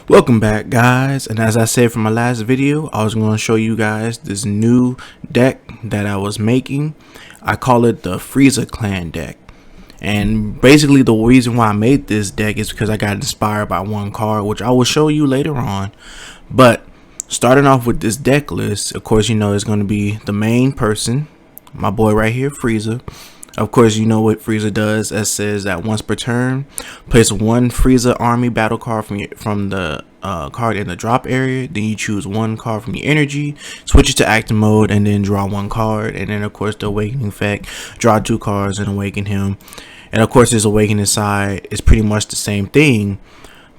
Welcome back, guys, and as I said from my last video, I was going to show you guys this new deck that I was making. I call it the Frieza clan deck, and basically the reason why I made this deck is because I got inspired by one card, which I will show you later on. But starting off with this deck list, of course, you know it's going to be the main person, my boy right here, Frieza. Of course, you know what Frieza does. It says that once per turn, place one Frieza army battle card from the card in the drop area. Then you choose one card from your energy, switch it to active mode, and then draw one card. And then, of course, the awakening effect, draw two cards and awaken him. And of course, this awakening side is pretty much the same thing,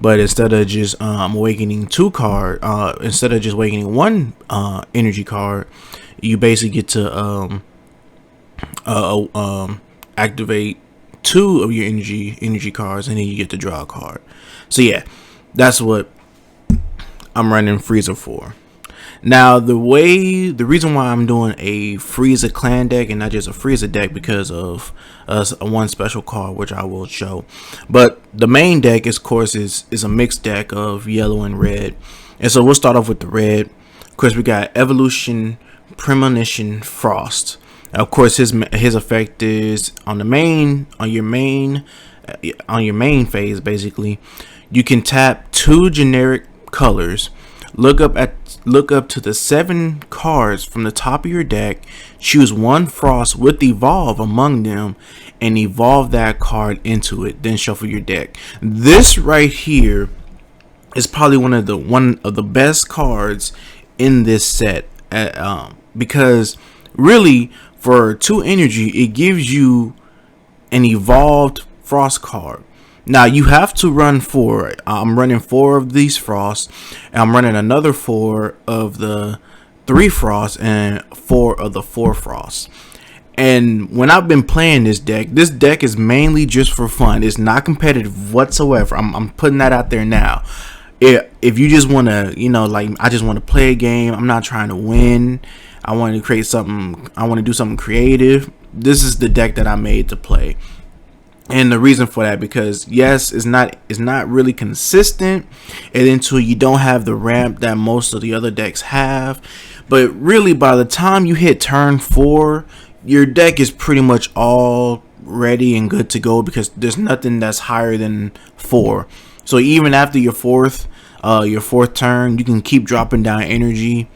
but instead of just awakening instead of just awakening one energy card, you basically get to activate two of your energy cards, and then you get to draw a card. So yeah, that's what I'm running Frieza for. Now the reason why I'm doing a Frieza clan deck and not just a Frieza deck, because of one special card which I will show. But the main deck, of course, is a mixed deck of yellow and red. And so we'll start off with the red. Of course, we got Evolution, Premonition, Frost. Of course, his effect is on your main phase. Basically, you can tap two generic colors, look up to the 7 cards from the top of your deck, choose one Frost with evolve among them, and evolve that card into it. Then shuffle your deck. This right here is probably one of the best cards in this set, because really, for 2 energy, it gives you an evolved Frost card. Now you have to run 4. I'm running 4 of these Frosts, and I'm running another 4 of the 3 Frosts and 4 of the 4 Frosts. And when I've been playing this deck is mainly just for fun. It's not competitive whatsoever. I'm putting that out there now. If you just want to, I just want to play a game, I'm not trying to win, I want to create something, I want to do something creative, this is the deck that I made to play. And the reason for that, because yes, it's not really consistent, and until you don't have the ramp that most of the other decks have. But really, by the time you hit turn 4, your deck is pretty much all ready and good to go, because there's nothing that's higher than 4. So even after your fourth turn, you can keep dropping down energy,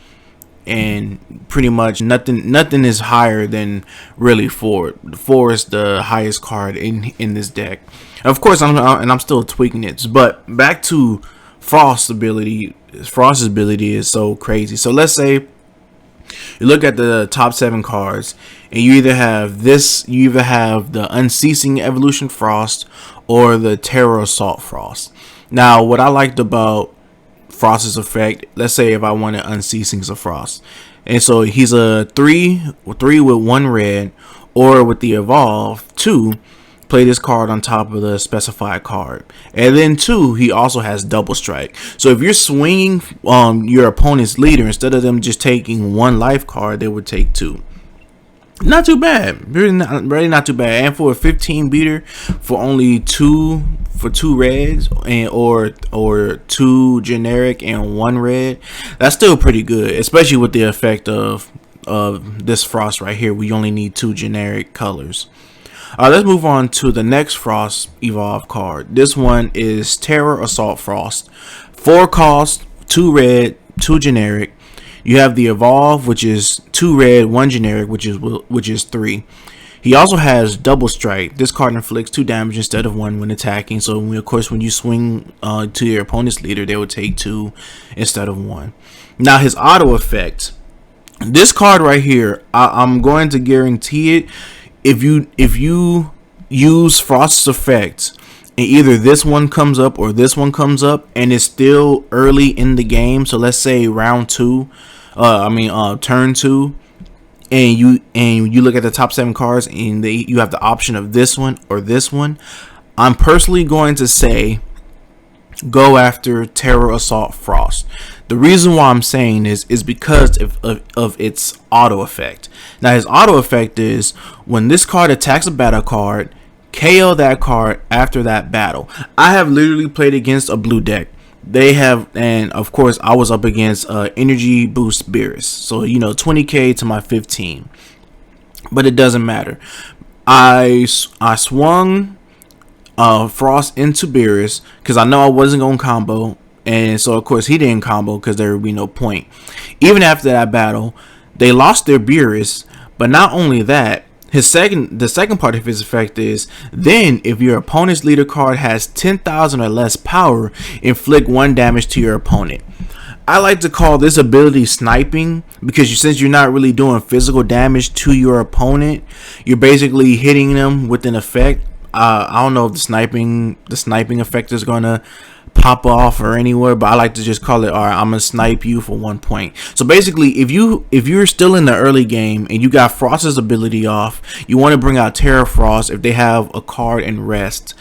and pretty much nothing is higher than really 4. 4 is the highest card in this deck. Of course, I'm still tweaking it. But back to Frost's ability. Frost's ability is so crazy. So let's say you look at the top 7 cards, and you either have the Unceasing Evolution Frost or the Terror Assault Frost. Now, what I liked about Frost's effect, let's say if I wanted Unceasing of Frost, and so he's a 3 with 1 red, or with the evolve 2, play this card on top of the specified card. And then 2, he also has double strike. So if you're swinging your opponent's leader, instead of them just taking 1 life card, they would take 2. Not too bad, really not too bad. And for a 15 beater, for only 2 reds or 2 generic and 1 red, that's still pretty good, especially with the effect of this Frost right here. We only need 2 generic colors. Let's move on to the next Frost evolve card. This one is Terror Assault Frost. 4 cost, 2 red, 2 generic. You have the evolve, which is 2 red, 1 generic, which is 3. He also has double strike. This card inflicts 2 damage instead of 1 when attacking. So of course, when you swing to your opponent's leader, they will take 2 instead of 1. Now his auto effect. This card right here, I'm going to guarantee it. If you use Frost's effect, and either this one comes up or this one comes up, and it's still early in the game, so let's say round 2, turn 2, and you look at the top 7 cards, and you have the option of this one or this one, I'm personally going to say go after Terror Assault Frost. The reason why I'm saying this is because of its auto effect. Now his auto effect is when this card attacks a battle card, KO that card after that battle. I have literally played against a blue deck they have, and of course I was up against energy boost Beerus, so 20k to my 15, but it doesn't matter. I swung Frost into Beerus because I know I wasn't gonna combo, and so of course he didn't combo because there would be no point. Even after that battle, they lost their Beerus, but not only that, the second part of his effect is, then if your opponent's leader card has 10,000 or less power, inflict 1 damage to your opponent. I like to call this ability sniping because since you're not really doing physical damage to your opponent, you're basically hitting them with an effect. I don't know if the sniping effect is gonna pop off or anywhere, but I like to just call it, all right, I'm gonna snipe you for 1 point. So basically, if you're still in the early game and you got Frost's ability off, you want to bring out Terra Frost. If they have a card in rest,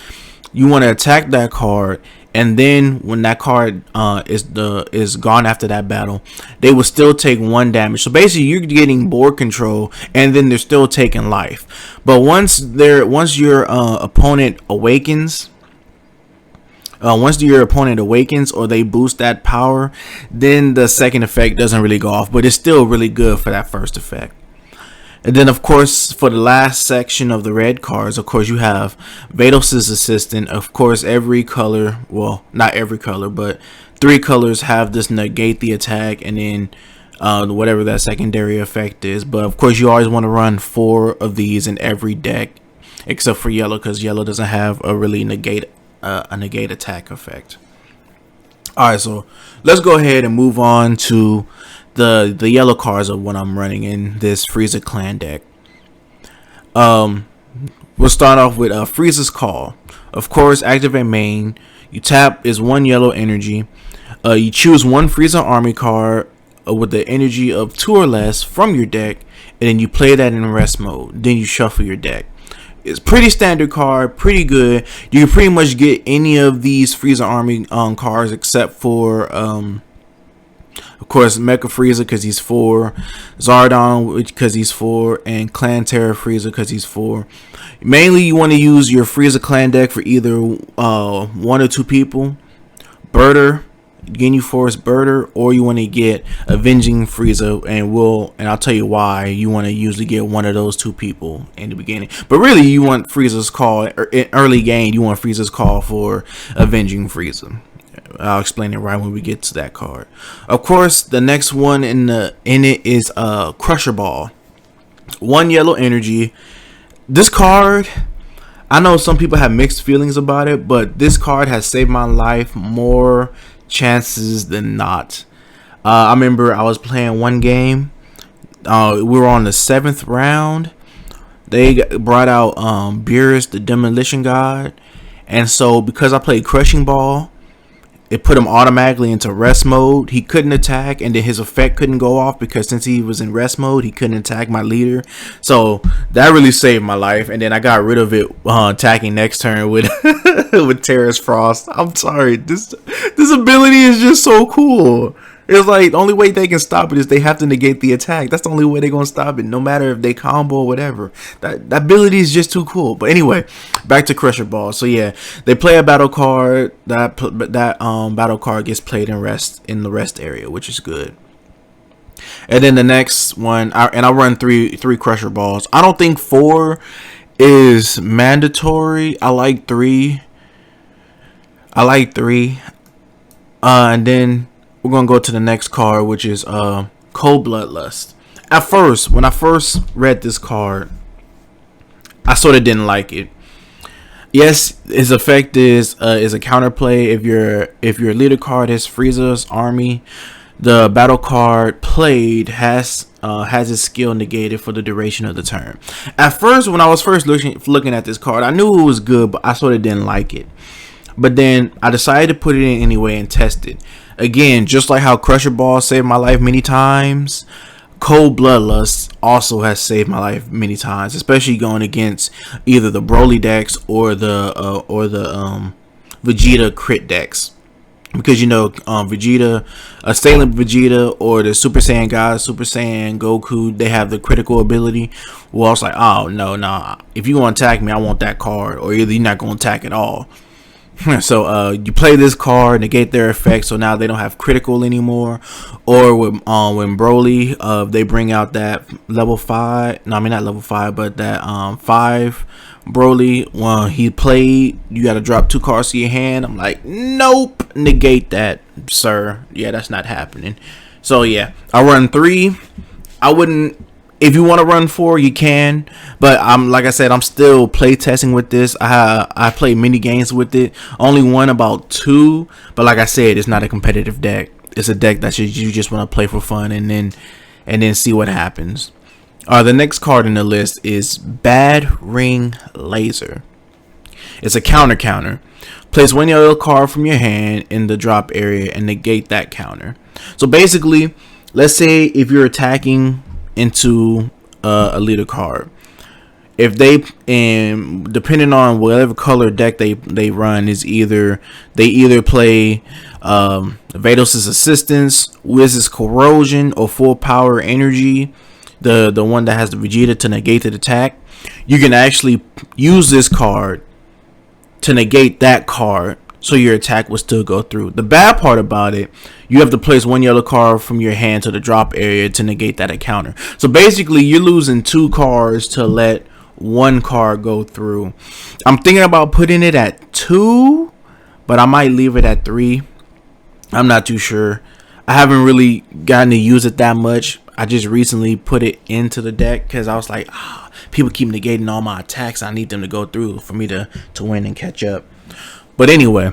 you want to attack that card, and then when that card is gone after that battle, they will still take 1 damage. So basically, you're getting board control, and then they're still taking life. But once your opponent awakens. Once your opponent awakens or they boost that power, then the second effect doesn't really go off, but it's still really good for that first effect. And then, of course, for the last section of the red cards, of course, you have Vados' assistant. Of course, every color, well, not every color, but 3 colors have this negate the attack, and then whatever that secondary effect is. But of course, you always want to run 4 of these in every deck, except for yellow, because yellow doesn't have a really negate attack effect. Alright, so let's go ahead and move on to the yellow cards of what I'm running in this Frieza clan deck. We'll start off with Frieza's Call. Of course, activate main. You tap is 1 yellow energy. You choose 1 Frieza army card with the energy of 2 or less from your deck, and then you play that in rest mode. Then you shuffle your deck. It's pretty standard card, pretty good. You can pretty much get any of these Frieza army cards except for, of course, Mecha Frieza because he's 4, Zardon because he's 4, and Clan Terra Frieza because he's 4. Mainly, you want to use your Frieza clan deck for either 1 or 2 people, Birder, Ginyu Force Birder, or you want to get Avenging Frieza, and I'll tell you why you want to usually get one of those 2 people in the beginning. But really, you want Frieza's Call in early game. You want Frieza's Call for Avenging Frieza. I'll explain it right when we get to that card. Of course, the next one in it is Crusher Ball. 1 yellow energy. This card, I know some people have mixed feelings about it, but this card has saved my life more chances than not. I remember I was playing one game. We were on the 7th round. They brought out Beerus, the Demolition God, and so because I played Crushing Ball, it put him automatically into rest mode. He couldn't attack, and then his effect couldn't go off because since he was in rest mode, he couldn't attack my leader. So that really saved my life. And then I got rid of it attacking next turn with with Terra's Frost. I'm sorry, this ability is just so cool. It's like the only way they can stop it is they have to negate the attack. That's the only way they're gonna stop it, no matter if they combo or whatever. That ability is just too cool. But anyway, back to Crusher Ball. So yeah, they play a battle card. That battle card gets played in the rest area, which is good. And then the next one, I run three Crusher Balls. I don't think 4 is mandatory. I like 3. And then we're gonna go to the next card, which is Cold Bloodlust. At first, when I first read this card, I sort of didn't like it. Yes, his effect is a counterplay. If your leader card is Frieza's army, the battle card played has its skill negated for the duration of the turn. At first, when I was first looking at this card, I knew it was good, but I sort of didn't like it. But then I decided to put it in anyway and test it. Again, just like how Crusher Ball saved my life many times, Cold Bloodlust also has saved my life many times, especially going against either the Broly decks or the Vegeta crit decks. Because Vegeta, Assailant Vegeta, or the Super Saiyan God, Super Saiyan Goku, they have the critical ability. Well, I was like, oh no, if you want to attack me, I want that card, or either you're not going to attack at all. So you play this card, negate their effect, so now they don't have critical anymore. Or when Broly, they bring out that level 5. No, I mean not level 5, but that 5 Broly. When he played, you got to drop 2 cards to your hand. I'm like, nope, negate that, sir. Yeah, that's not happening. So yeah, I run 3. I wouldn't. If you want to run 4, you can, but like I said, I'm still play testing with this. I play mini games with it. Only won about 2, but like I said, it's not a competitive deck. It's a deck that you just want to play for fun and then see what happens. The next card in the list is Bad Ring Laser. It's a counter. Place 1 yellow card from your hand in the drop area and negate that counter. So basically, let's say if you're attacking into a leader card, if they, and depending on whatever color deck they run, is either play Vados' Assistance, Wiz's Corrosion, or Full Power Energy, the one that has the Vegeta to negate the attack, you can actually use this card to negate that card, so your attack will still go through. The bad part about it, you have to place 1 yellow card from your hand to the drop area to negate that counter. So basically, you're losing 2 cards to let 1 card go through. I'm thinking about putting it at 2, but I might leave it at 3. I'm not too sure. I haven't really gotten to use it that much. I just recently put it into the deck because I was like, people keep negating all my attacks. I need them to go through for me to win and catch up. But anyway,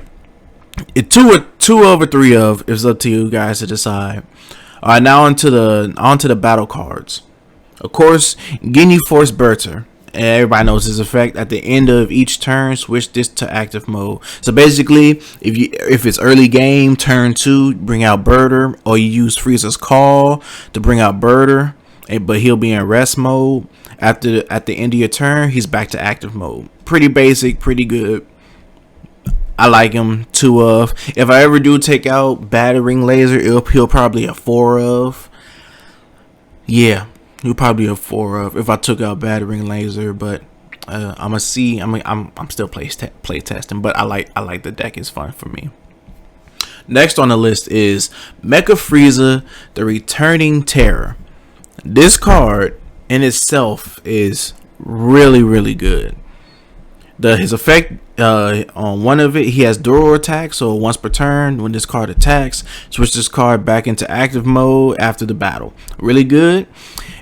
two of or 3 of, it's up to you guys to decide. All right, now onto the battle cards. Of course, Ginyu Force Berter. And everybody knows his effect. At the end of each turn, switch this to active mode. So basically, if it's early game, turn 2, bring out Berter, or you use Frieza's Call to bring out Berter, but he'll be in rest mode. At the end of your turn, he's back to active mode. Pretty basic, pretty good. I like him. 2 of. If I ever do take out Bad Ring Laser, he'll probably a 4 of. Yeah, he'll probably a 4 of if I took out Bad Ring Laser. But I'm gonna see. I'm still play testing, but I like the deck. It's fun for me. Next on the list is Mecha Frieza, the Returning Terror. This card in itself is really good. His effect, on one of it, he has dual attack, so once per turn when this card attacks, switch this card back into active mode after the battle. Really good.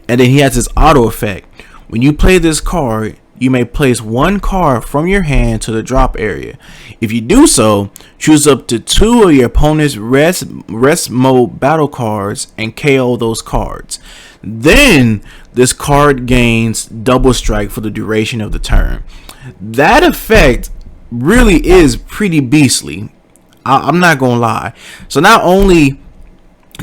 And then he has his auto effect. When you play this card, you may place 1 card from your hand to the drop area. If you do so, choose up to 2 of your opponent's rest mode battle cards and KO those cards. Then this card gains double strike for the duration of the turn. That effect really is pretty beastly. I'm not gonna lie. So not only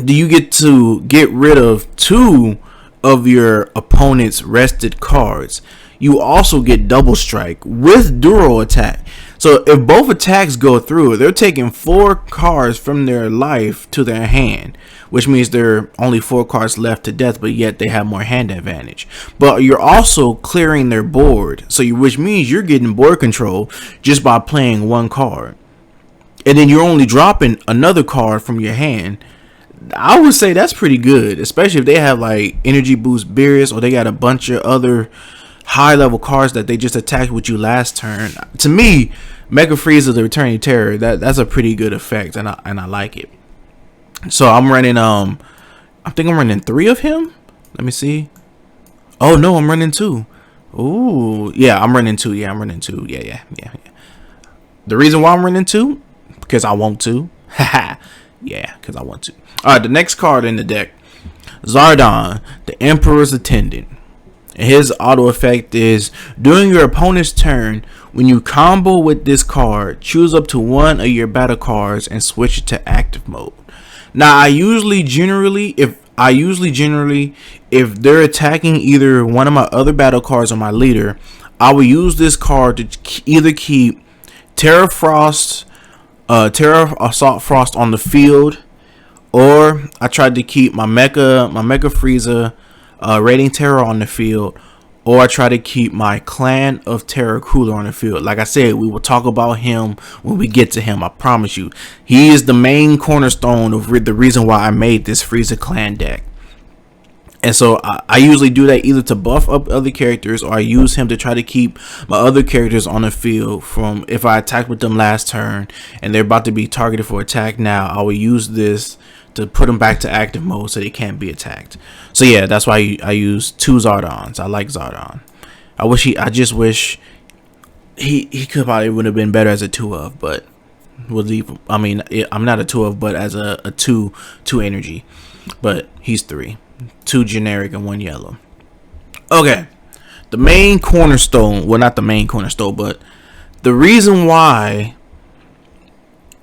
do you get to get rid of 2 of your opponent's rested cards, you also get double strike with dual attack. So if both attacks go through, they're taking 4 cards from their life to their hand, which means there are only 4 cards left to death, but yet they have more hand advantage. But you're also clearing their board, which means you're getting board control just by playing 1 card. And then you're only dropping another card from your hand. I would say that's pretty good, especially if they have like Energy Boost Beerus, or they got a bunch of other high level cards that they just attacked with you last turn. To me, Mega Frieza, the Returning Terror, that's a pretty good effect, and I like it. So I'm running I think I'm running 3 of him. Let me see. Oh no, I'm running 2. Ooh, yeah, I'm running 2. Yeah, I'm running 2. Yeah. The reason why I'm running 2, because I want to. Yeah, because I want to. All right, the next card in the deck, Zardon, the Emperor's Attendant. His auto effect is during your opponent's turn, when you combo with this card, choose up to 1 of your battle cards and switch it to active mode. Now, I usually generally, if they're attacking either one of my other battle cards or my leader, I will use this card to either keep Terra Assault Frost on the field, or I tried to keep my Mecha Frieza Rating Terror on the field, or I try to keep my Clan of Terror Cooler on the field. Like I said, we will talk about him when we get to him. I promise you. He is the main cornerstone of the reason why I made this Frieza Clan deck. And so I usually do that either to buff up other characters, or I use him to try to keep my other characters on the field from if I attacked with them last turn and they're about to be targeted for attack now, I will use this to put them back to active mode so they can't be attacked. So yeah, that's why I use 2 Zardons. I like Zardon. I just wish he could probably would have been better as a 2 of, but we'll leave. I mean, I'm not a 2 of, but as a 2 energy, but he's 3. 2 generic and 1 yellow. Okay, the main cornerstone, well, not the main cornerstone, but the reason why,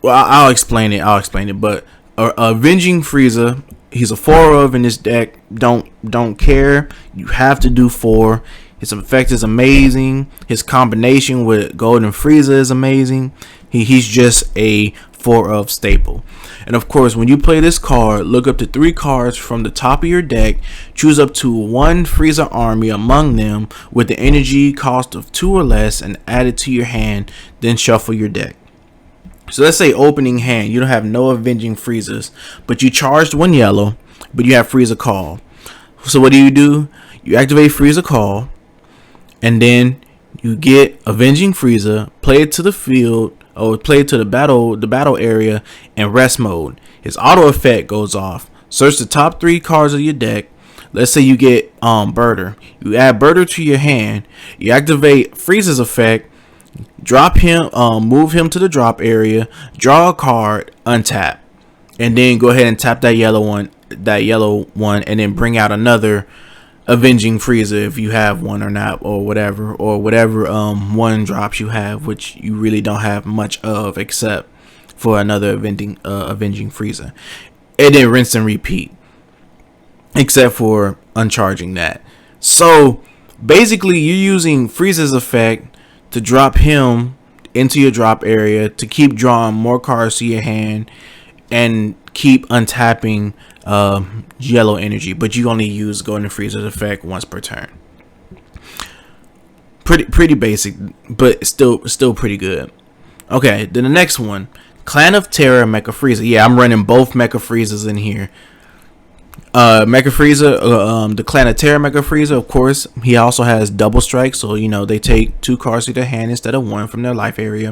well, I'll explain it, but Avenging Frieza, he's a 4 of in this deck. Don't care, you have to do 4. His effect is amazing. His combination with Golden Frieza is amazing. He's just a 4 of staple. And of course, when you play this card, look up to 3 cards from the top of your deck, choose up to 1 Frieza army among them with the energy cost of 2 or less, and add it to your hand, then shuffle your deck. So let's say opening hand, you don't have no Avenging Friezas, but you charged 1 yellow, but you have Frieza Call. So what do? You activate Frieza Call, and then you get Avenging Frieza, play it to the field, or play it to the battle area in rest mode. His auto effect goes off. Search the top 3 cards of your deck. Let's say you get Birder. You add Birder to your hand. You activate Frieza's effect. Drop him, move him to the drop area. Draw a card, untap, and then go ahead and tap that yellow one, and then bring out another Avenging Frieza if you have one or not, or whatever 1 drops you have, which you really don't have much of except for another Avenging Frieza, and then rinse and repeat, except for uncharging that. So basically, you're using Frieza's effect to drop him into your drop area to keep drawing more cards to your hand and keep untapping yellow energy, but you only use Golden Frieza's effect once per turn. Pretty basic, but still pretty good. Okay, then the next one, Clan of Terror Mecha Frieza. Yeah, I'm running both Mecha Friezas in here. Mecha Frieza, the Clan of Terror Mecha Frieza, of course, he also has double strike, so you know they take 2 cards to their hand instead of 1 from their life area.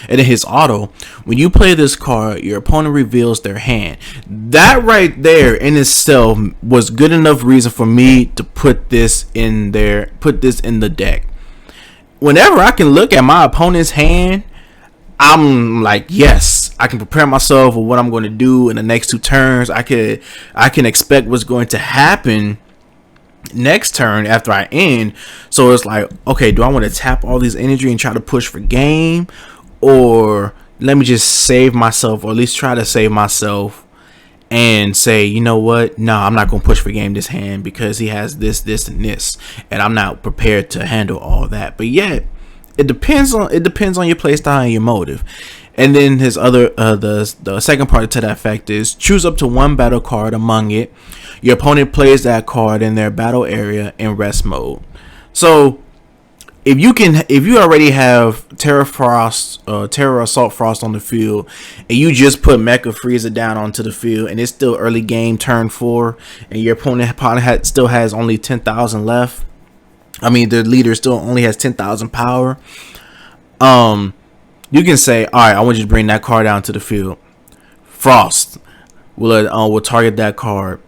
And then his auto, when you play this card, your opponent reveals their hand. That right there in itself was good enough reason for me to put this in the deck. Whenever I can look at my opponent's hand, I'm like, yes, I can prepare myself for what I'm going to do in the next 2 turns. I can expect what's going to happen next turn after I end. So it's like, okay, do I want to tap all this energy and try to push for game, or let me just save myself, or at least try to save myself and say, you know what, no, I'm not going to push for game this hand because he has this, and this, and I'm not prepared to handle all that. But yet, it depends on your playstyle and your motive. And then his other the second part to that effect is choose up to 1 battle card among it. Your opponent plays that card in their battle area in rest mode. So if you already have Terra Assault Frost on the field, and you just put Mecha Frieza down onto the field, and it's still early game turn 4, and your opponent probably still has only 10,000 left. I mean, the leader still only has 10,000 power. You can say, all right, I want you to bring that card down to the field. Frost will target that card.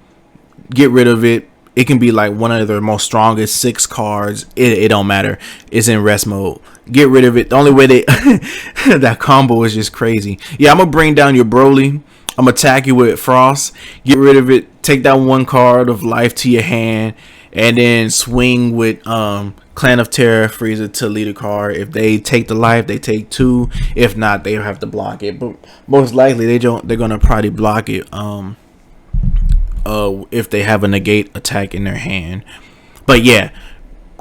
Get rid of it. It can be like one of the most strongest 6 cards. It don't matter. It's in rest mode. Get rid of it. The only way that combo is just crazy. Yeah, I'm gonna bring down your Broly. I'm gonna attack you with Frost. Get rid of it. Take that 1 card of life to your hand, and then swing with Clan of Terror Frieza to lead a card. If they take the life, they take 2. If not, they have to block it. But most likely they're gonna probably block it. If they have a negate attack in their hand. But yeah,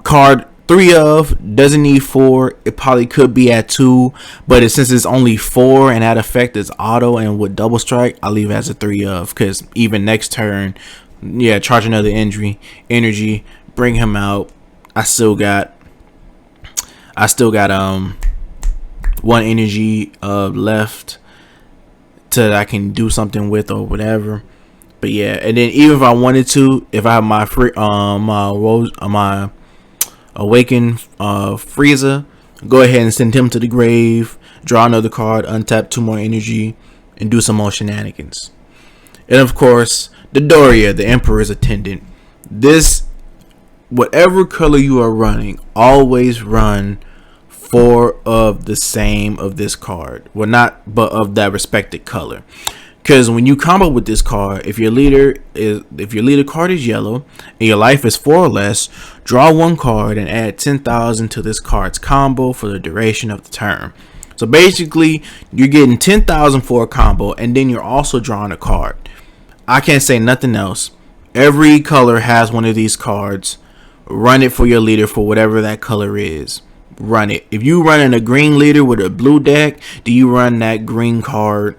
card 3 of doesn't need 4. It probably could be at 2, but since it's only 4 and that effect is auto and with double strike, I'll leave it as a 3 of, because even next turn, yeah, charge another energy, bring him out, I still got one energy left that I can do something with or whatever. But yeah, and then even if I wanted to, if I have my my awakened Frieza, go ahead and send him to the grave, draw another card, untap 2 more energy, and do some more shenanigans. And of course, the Doria, the Emperor's attendant. This, whatever color you are running, always run 4 of the same of this card. Well, not, but of that respected color. Because when you combo with this card, if your leader card is yellow and your life is 4 or less, draw 1 card and add 10,000 to this card's combo for the duration of the turn. So basically, you're getting 10,000 for a combo, and then you're also drawing a card. I can't say nothing else. Every color has one of these cards. Run it for your leader for whatever that color is. Run it. If you running a green leader with a blue deck, do you run that green card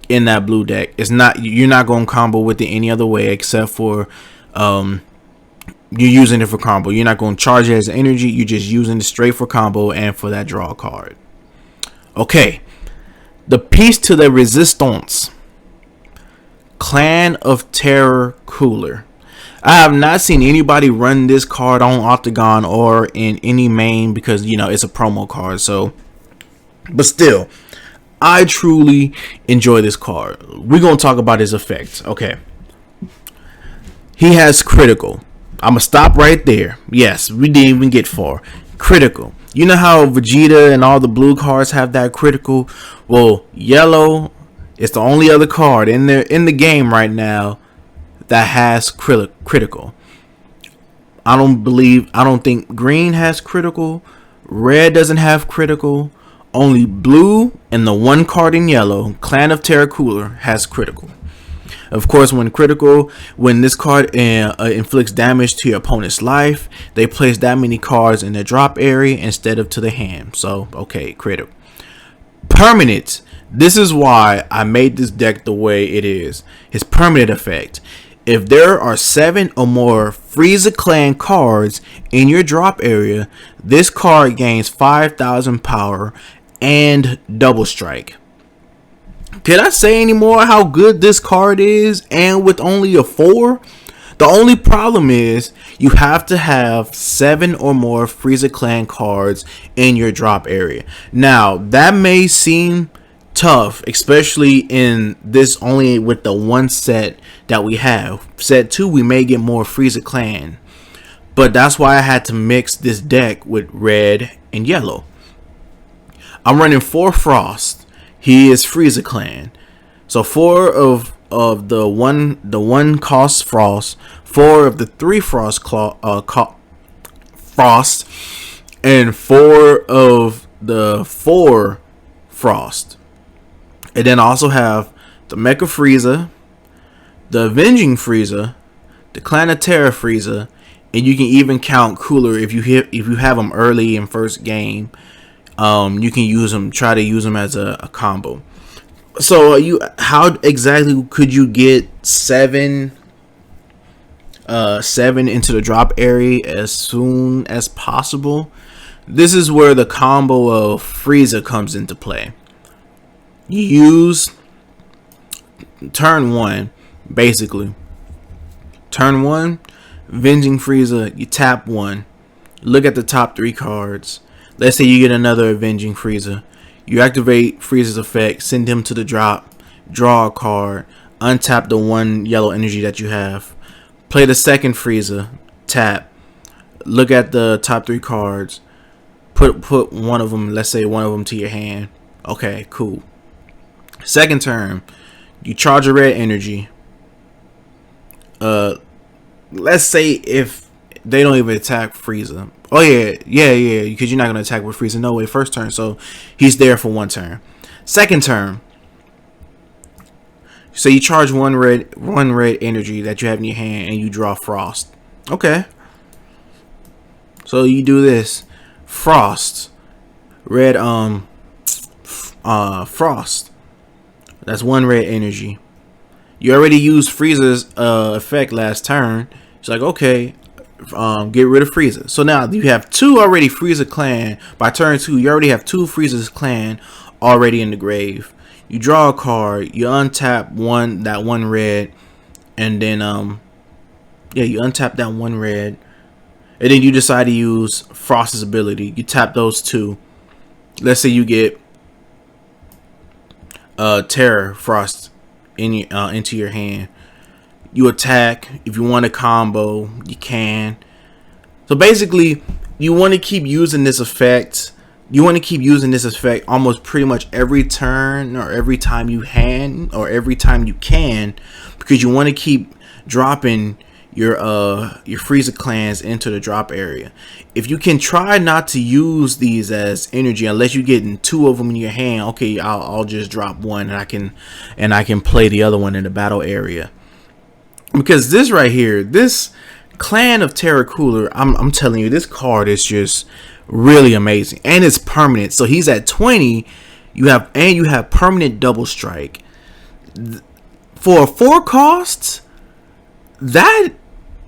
in that blue deck? It's not, you're not going to combo with it any other way except for you're using it for combo. You're not going to charge it as energy. You're just using it straight for combo and for that draw card. Okay, the piece to the resistance. Clan of Terror Cooler. I have not seen anybody run this card on Octagon or in any main because, you know, it's a promo card. So, but still, I truly enjoy this card. We're going to talk about his effects. Okay. He has critical. I'm going to stop right there. Yes, we didn't even get far. Critical. You know how Vegeta and all the blue cards have that critical? Well, yellow, it's the only other card in the game right now that has critical. I don't think green has critical. Red doesn't have critical. Only blue and the 1 card in yellow, Clan of Terror Cooler, has critical. Of course, when this card inflicts damage to your opponent's life, they place that many cards in the drop area instead of to the hand. So, okay, critical. Permanent. This is why I made this deck the way it is. His permanent effect. If there are 7 or more Frieza Clan cards in your drop area, this card gains 5,000 power and double strike. Can I say any more how good this card is? And with only a 4? The only problem is you have to have 7 or more Frieza Clan cards in your drop area. Now, that may seem tough, especially in this only with the 1 set that we have. Set 2, we may get more Frieza Clan. But that's why I had to mix this deck with red and yellow. I'm running 4 Frost. He is Frieza Clan. So 4 of the one cost Frost, 4 of the 3 Frost Frost, and 4 of the 4 Frost. And then I also have the Mecha Frieza, the Avenging Frieza, the Clan of Terror Frieza, and you can even count Cooler if you have them early in first game. You can use them, try to use them as a combo. So how exactly could you get 7 into the drop area as soon as possible? This is where the combo of Frieza comes into play. You use turn 1, basically. Turn 1, Avenging Frieza, you tap 1. Look at the top 3 cards. Let's say you get another Avenging Frieza. You activate Frieza's effect, send him to the drop, draw a card, untap the 1 yellow energy that you have. Play the second Frieza, tap. Look at the top 3 cards. Put one of them, let's say one of them to your hand. Okay, cool. Second turn, you charge a red energy. Let's say if they don't even attack Frieza. Oh yeah, because you're not gonna attack with Frieza. No way. First turn, so he's there for 1 turn. Second turn, so you charge one red energy that you have in your hand, and you draw Frost. Okay. So you do this, Frost, red Frost. That's 1 red energy. You already used Frieza's effect last turn. It's like, okay, get rid of Frieza. So now you have two already Frieza clan. By turn 2, you already have two Frieza's clan already in the grave. You draw a card, you untap that one red, and then yeah, you untap that one red, and then you decide to use Frost's ability. You tap those two. Let's say you get Terror Frost into your hand. You attack. If you want a combo, you can. So basically, you want to keep using this effect. You want to keep using this effect almost pretty much every turn, or every time you hand, or every time you can, because you want to keep dropping your Frieza clans into the drop area. If you can try not to use these as energy, unless you're getting two of them in your hand, okay, I'll just drop one, and I can play the other one in the battle area. Because this right here, this Clan of Terra Cooler, I'm telling you, this card is just really amazing, and it's permanent. So he's at 20. You have permanent double strike for 4 costs. That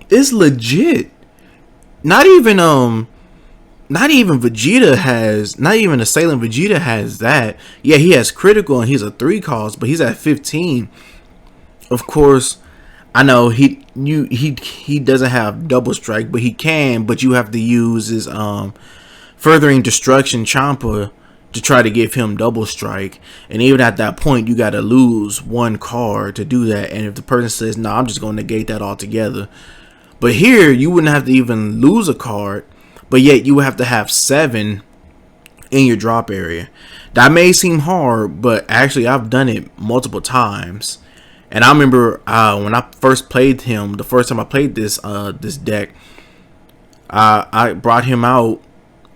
is legit. Not even Vegeta has, not even Assailant Vegeta has that. Yeah, he has critical and he's a 3 cost, but he's at 15. Of course, I know he doesn't have double strike, but he can. But you have to use his Furthering Destruction Champa to try to give him double strike, and even at that point, you got to lose 1 card to do that. And if the person says, "No, I'm just going to negate that altogether," but here you wouldn't have to even lose a card, but yet you would have to have 7 in your drop area. That may seem hard, but actually I've done it multiple times. And I remember when I first played him, the first time I played this deck, I brought him out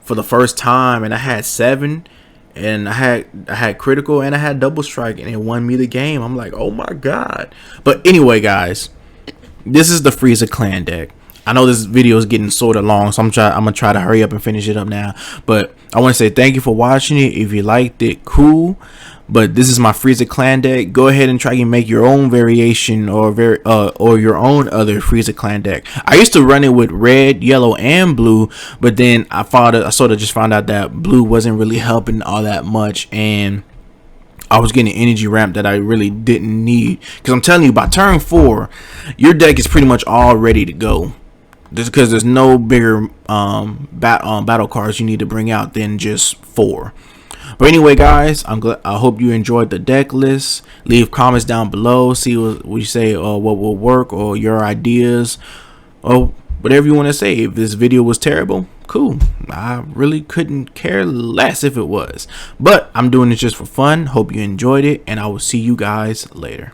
for the first time, and I had 7, and I had critical, and I had double strike, and it won me the game. I'm like, oh my god! But anyway, guys, this is the Frieza clan deck. I know this video is getting sort of long, so I'm gonna try to hurry up and finish it up now. But I want to say thank you for watching it. If you liked it, cool. But this is my Frieza clan deck. Go ahead and try and make your own variation, or your own other Frieza clan deck. I used to run it with red, yellow, and blue, but then I sort of just found out that blue wasn't really helping all that much, and I was getting energy ramp that I really didn't need. Because I'm telling you, by turn 4, your deck is pretty much all ready to go. Just because there's no bigger battle cards you need to bring out than just 4. But anyway, guys, I hope you enjoyed the deck list. Leave comments down below. See what you say, or what will work, or your ideas, or whatever you want to say. If this video was terrible, cool. I really couldn't care less if it was. But I'm doing it just for fun. Hope you enjoyed it, and I will see you guys later.